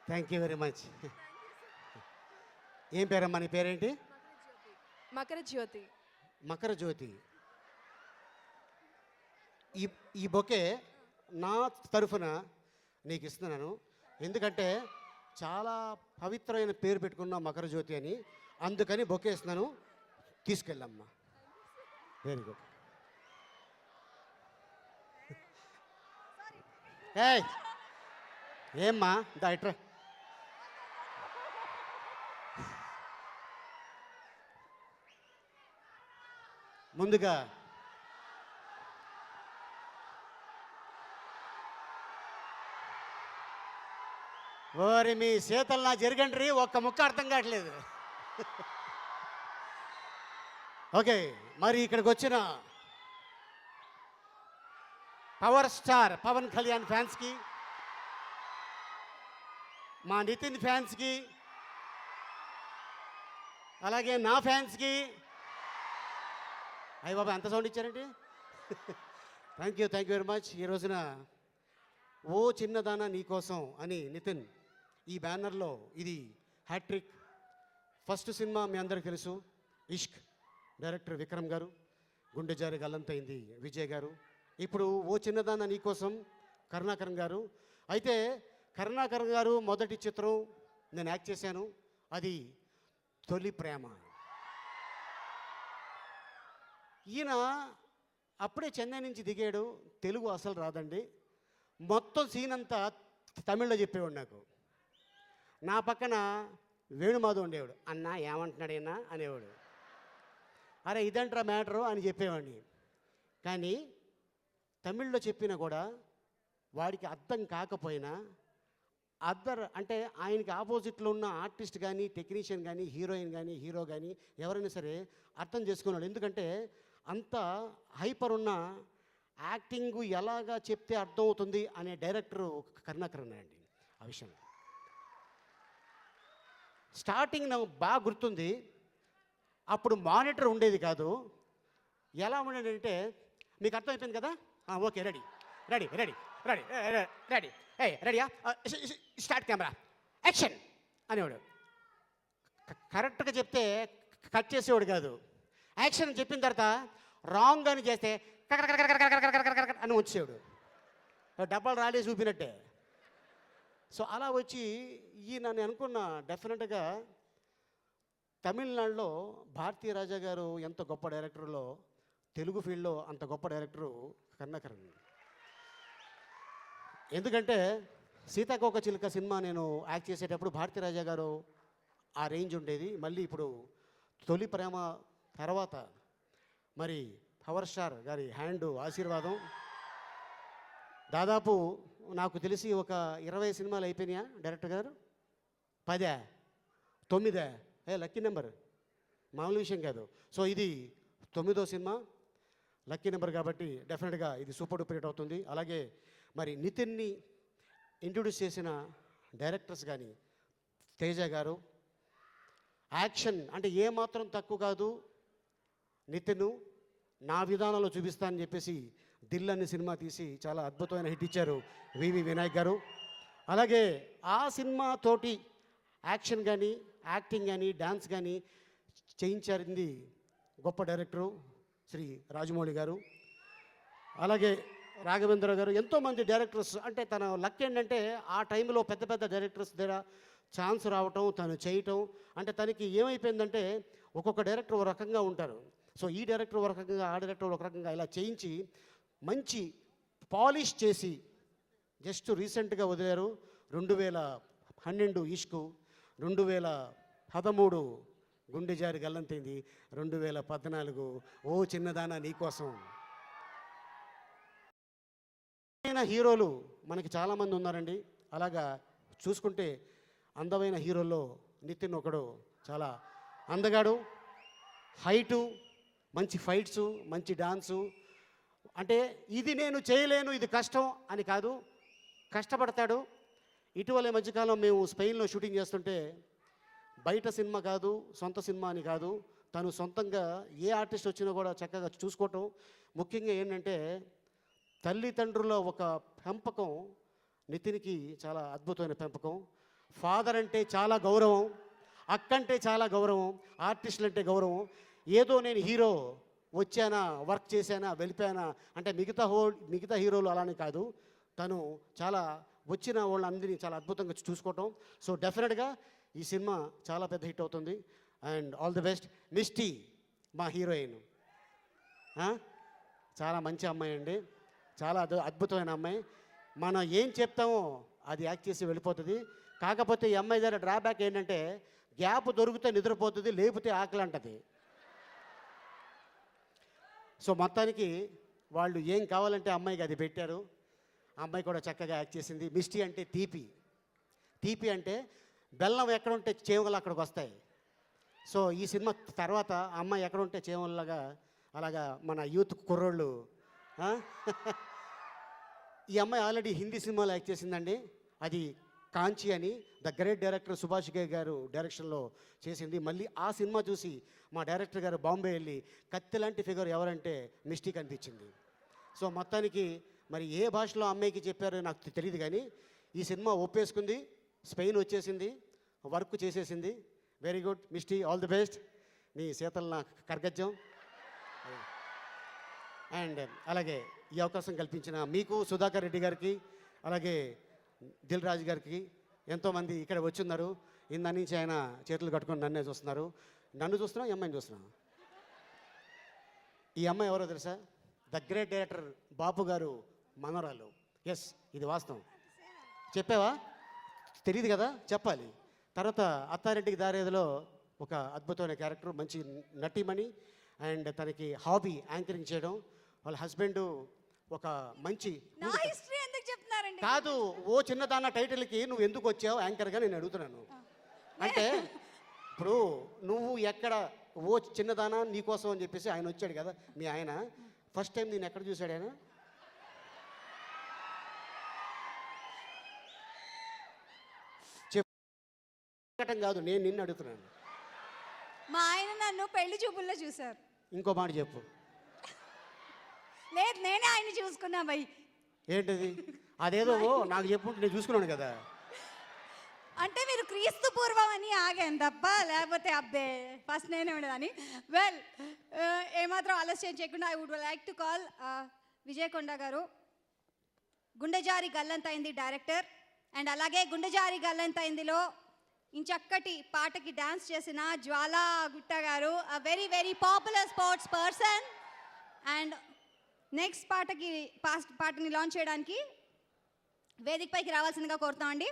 Thank you very much. ఏం పేరమ్మా నీ పేరేంటి? మకర జ్యోతి. మకర జ్యోతి. ఈ ఈ బొకే నా తరఫున నీకు ఇస్తున్నాను. ఎందుకంటే చాలా పవిత్రమైన పేరు పెట్టుకున్న మకర జ్యోతి అని, అందుకని బొకే ఇస్తున్నాను. తీసుకెళ్ళమ్మా. Very good. ఏయ్ ఏమ్మా దా ఇట్రా. ముందుగా ఓరి మీ శీతలు నా జరగండి, ఒక్క ముక్క అర్థం కావట్లేదు. ఓకే, మరి ఇక్కడికి వచ్చిన పవర్ స్టార్ పవన్ కళ్యాణ్ ఫ్యాన్స్కి, మా నితిన్ ఫ్యాన్స్కి, అలాగే నా ఫ్యాన్స్కి, అయ్య బాబా ఎంత సౌండ్ ఇచ్చారండి. Thank you very much. ఈ రోజున ఓ చిన్నదాన నీకోసం అని నితిన్ ఈ బ్యానర్లో ఇది హ్యాట్రిక్. ఫస్ట్ సినిమా మీ అందరికి తెలుసు, ఇష్క్, డైరెక్టర్ విక్రమ్ గారు, గుండె జారి గల్లంతైంది విజయ్ గారు. ఇప్పుడు ఓ చిన్నదాన నీకోసం కరుణాకరన్ గారు. అయితే కరుణాకరన్ గారు మొదటి చిత్రం నేను యాక్ట్ చేశాను, అది తొలి ప్రేమ. ఈయన అప్పుడే చెన్నై నుంచి దిగాడు, తెలుగు అసలు రాదండి. మొత్తం సీన్ అంతా తమిళ్లో చెప్పేవాడు నాకు. నా పక్కన వేణుమాధవ్ ఉండేవాడు. అన్న ఏమంటున్నాడైనా అనేవాడు. అరే ఇదంట్రా మ్యాటరు అని చెప్పేవాడిని. కానీ తమిళ్లో చెప్పినా కూడా వాడికి అర్థం కాకపోయినా అంటే ఆయనకి ఆపోజిట్లో ఉన్న ఆర్టిస్ట్ కానీ, టెక్నీషియన్ కానీ, హీరోయిన్ కానీ, హీరో కానీ ఎవరైనా సరే అర్థం చేసుకున్నాడు. ఎందుకంటే అంత హైపర్ ఉన్న యాక్టింగ్ ఎలాగా చెప్తే అర్థమవుతుంది అనే డైరెక్టరు కరుణాకరన్ అండి. ఆ విషయం స్టార్టింగ్ నాకు బాగా గుర్తుంది. అప్పుడు మానిటర్ ఉండేది కాదు. ఎలా ఉండేదంటే, మీకు అర్థమైపోయింది కదా, okay ready ready ready ready ready రెడీయా, స్టార్ట్ కెమెరా యాక్షన్ అనేవాడు. కరెక్ట్గా చెప్తే కట్ చేసేవాడు కాదు. యాక్షన్ చెప్పిన తర్వాత రాంగ్ అని చేస్తే అని వచ్చేవాడు, డబ్బాలు రాలే చూపినట్టే. సో అలా వచ్చి ఈయన నేను అనుకున్న డెఫినెట్గా తమిళనాడులో భారతీ రాజా గారు ఎంత గొప్ప డైరెక్టర్లో, తెలుగు ఫీల్డ్లో అంత గొప్ప డైరెక్టరు కరుణాకరన్. ఎందుకంటే సీతాకోక చిలుక సినిమా నేను యాక్ట్ చేసేటప్పుడు భారతీ రాజా గారు ఆ రేంజ్ ఉండేది. మళ్ళీ ఇప్పుడు తొలి ప్రేమ తర్వాత మరి పవర్ స్టార్ గారి హ్యాండ్ ఆశీర్వాదం. దాదాపు నాకు తెలిసి ఒక 20 సినిమాలు అయిపోయినాయా డైరెక్టర్ గారు? 10, 9? లక్కీ నెంబర్, మామూలు విషయం కాదు. సో ఇది 9వ సినిమా, లక్కీ నెంబర్ కాబట్టి డెఫినెట్గా ఇది సూపర్ డూపర్ హిట్ అవుతుంది. అలాగే మరి నితిన్ని ఇంట్రొడ్యూస్ చేసిన డైరెక్టర్స్ కానీ, తేజ గారు యాక్షన్ అంటే ఏమాత్రం తక్కువ కాదు. నితిన్ నా విధానంలో చూపిస్తానని చెప్పేసి దిల్ అనే సినిమా తీసి చాలా అద్భుతమైన హిట్ ఇచ్చారు వివి వినాయక్ గారు. అలాగే ఆ సినిమా తోటి యాక్షన్ కానీ, యాక్టింగ్ కానీ, డాన్స్ కానీ చేయించారింది గొప్ప డైరెక్టరు శ్రీ రాజమౌళి గారు. అలాగే రాఘవేంద్ర గారు, ఎంతోమంది డైరెక్టర్స్. అంటే తన లక్ ఏంటంటే ఆ టైంలో పెద్ద పెద్ద డైరెక్టర్స్ దగ్గర ఛాన్స్ రావటం, తను చేయటం. అంటే తనకి ఏమైపోయిందంటే ఒక్కొక్క డైరెక్టర్ ఒక రకంగా ఉంటారు. సో ఈ డైరెక్టర్ ఒక రకంగా, ఆ డైరెక్టర్ ఒక రకంగా ఇలా చేయించి మంచి పాలిష్ చేసి జస్ట్ రీసెంట్గా వదిలారు. 2012 ఇష్కు, 2013 గుండె జారి గల్లంతైంది, 2014 ఓ చిన్నదాన నీకోసం. హీరోలు మనకి చాలామంది ఉన్నారండి. అలాగా చూసుకుంటే అందమైన హీరోల్లో నితిన్ ఒకడు. చాలా అందగాడు, హైటు, మంచి ఫైట్సు, మంచి డాన్సు. అంటే ఇది నేను చేయలేను, ఇది కష్టం అని కాదు, కష్టపడతాడు. ఇటీవల మధ్యకాలం మేము స్పెయిన్లో షూటింగ్ చేస్తుంటే బయట సినిమా కాదు, సొంత సినిమా అని కాదు, తను సొంతంగా ఏ ఆర్టిస్ట్ వచ్చినా కూడా చక్కగా చూసుకోవటం. ముఖ్యంగా ఏంటంటే తల్లిదండ్రుల ఒక పెంపకం నితిన్కి చాలా అద్భుతమైన పెంపకం. ఫాదర్ అంటే చాలా గౌరవం, అక్కంటే చాలా గౌరవం, ఆర్టిస్టులు అంటే గౌరవం. ఏదో నేను హీరో వచ్చానా, వర్క్ చేశానా, వెళ్ళిపోయానా అంటే మిగతా హీరోలు అలానే కాదు. తను చాలా వచ్చిన వాళ్ళందరినీ చాలా అద్భుతంగా చూసుకోవటం. సో డెఫినెట్గా ఈ సినిమా చాలా పెద్ద హిట్ అవుతుంది. And all the best. Misty మా హీరోయిన్ చాలా మంచి అమ్మాయి అండి, చాలా అద్భుతమైన అమ్మాయి. మనం ఏం చెప్తామో అది యాక్ట్ చేసి వెళ్ళిపోతుంది. కాకపోతే ఈ అమ్మాయి దగ్గర డ్రాబ్యాక్ ఏంటంటే గ్యాప్ దొరికితే నిద్రపోతుంది, లేకపోతే ఆకలి అంటది. సో మొత్తానికి వాళ్ళు ఏం కావాలంటే అమ్మాయికి అది పెట్టారు. ఆ అమ్మాయి కూడా చక్కగా యాక్ట్ చేసింది. మిస్టీ అంటే తీపి, తీపి అంటే బెల్లం ఎక్కడ ఉంటే చేమలు అక్కడికి వస్తాయి. సో ఈ సినిమా తర్వాత ఆ అమ్మాయి ఎక్కడ ఉంటే చేమల్లాగా అలాగా మన యూత్ కుర్రోళ్ళు. ఈ అమ్మాయి ఆల్రెడీ హిందీ సినిమాలో యాక్ట్ చేసిందండి. అది కాంచి అని ద గ్రేట్ డైరెక్టర్ సుభాష్ ఘై గారు డైరెక్షన్లో చేసింది. మళ్ళీ ఆ సినిమా చూసి మా డైరెక్టర్ గారు బాంబే వెళ్ళి కత్తి లాంటి ఫిగర్ ఎవరంటే మిస్టీ కనిపించింది. సో మొత్తానికి మరి ఏ భాషలో అమ్మాయికి చెప్పారో నాకు తెలియదు, కానీ ఈ సినిమా ఒప్పేసుకుంది, స్పెయిన్ వచ్చేసింది, వర్క్ చేసేసింది. Very good Misty, all the best. నీ శీతల కర్గజ్జం. అండ్ అలాగే ఈ అవకాశం కల్పించిన మీకు సుధాకర్ రెడ్డి గారికి, అలాగే దిల్ రాజు గారికి, ఎంతోమంది ఇక్కడ వచ్చున్నారు. ఇందా నుంచి ఆయన చేతులు కట్టుకొని నన్నే చూస్తున్నారు. నన్ను చూస్తున్నా, ఈ అమ్మాయిని చూస్తున్నా. ఈ అమ్మాయి ఎవరో తెలుసా? ద గ్రేట్ డైరెక్టర్ బాపు గారు మనవరాలు. ఎస్, ఇది వాస్తవం. చెప్పావా? తెలియదు కదా, చెప్పాలి. తర్వాత అత్తారెడ్డికి దారేదిలో ఒక అద్భుతమైన క్యారెక్టర్, మంచి నటీమణి. అండ్ తనకి హాబీ యాంకరింగ్ చేయడం. వాళ్ళ హస్బెండ్ ఒక మంచి నా హిస్టరీ ఎందుకు చెప్తున్నారండి? కాదు, ఓ చిన్నదాన్న టైటిల్కి నువ్వు ఎందుకు వచ్చావు యాంకర్గా నేను అడుగుతున్నాను. అంటే ఇప్పుడు నువ్వు ఎక్కడ ఓ చిన్నదానా నీకోసం అని చెప్పేసి ఆయన వచ్చాడు కదా మీ ఆయన. ఫస్ట్ టైం నేను ఎక్కడ చూశాడు ఆయన? చెప్పటం కాదు, నేను నిన్ను అడుగుతున్నాను. మా ఆయన నన్ను పెళ్లి చూపుల్లో చూశారు. ఇంకో మాట చెప్పు. లేదు, నేనే ఆయన చూసుకున్నా భయ్. ఏంటిది? అదేదో నాకు చెప్పుంటే నేను చూసుకున్నాను కదా. అంటే మీరు క్రీస్తు పూర్వం అని ఆగాను తప్ప, లేకపోతే అబ్బే ఫస్ట్ నేనే ఉండదని. వెల్, ఏమాత్రం ఆలస్యం చేయకుండా I would like to call Vijayakonda గారు, గుండెజారి గల్లంతైంది డైరెక్టర్. అండ్ అలాగే గుండెజారి గల్లంతైందిలో ఇంచక్కటి పాటకి డాన్స్ చేసిన జ్వాలా గుట్ట గారు, a very very popular sports person. And next పాటని లాంచ్ చేయడానికి వేదికపైకి రావాల్సిందిగా కోరుతామండి.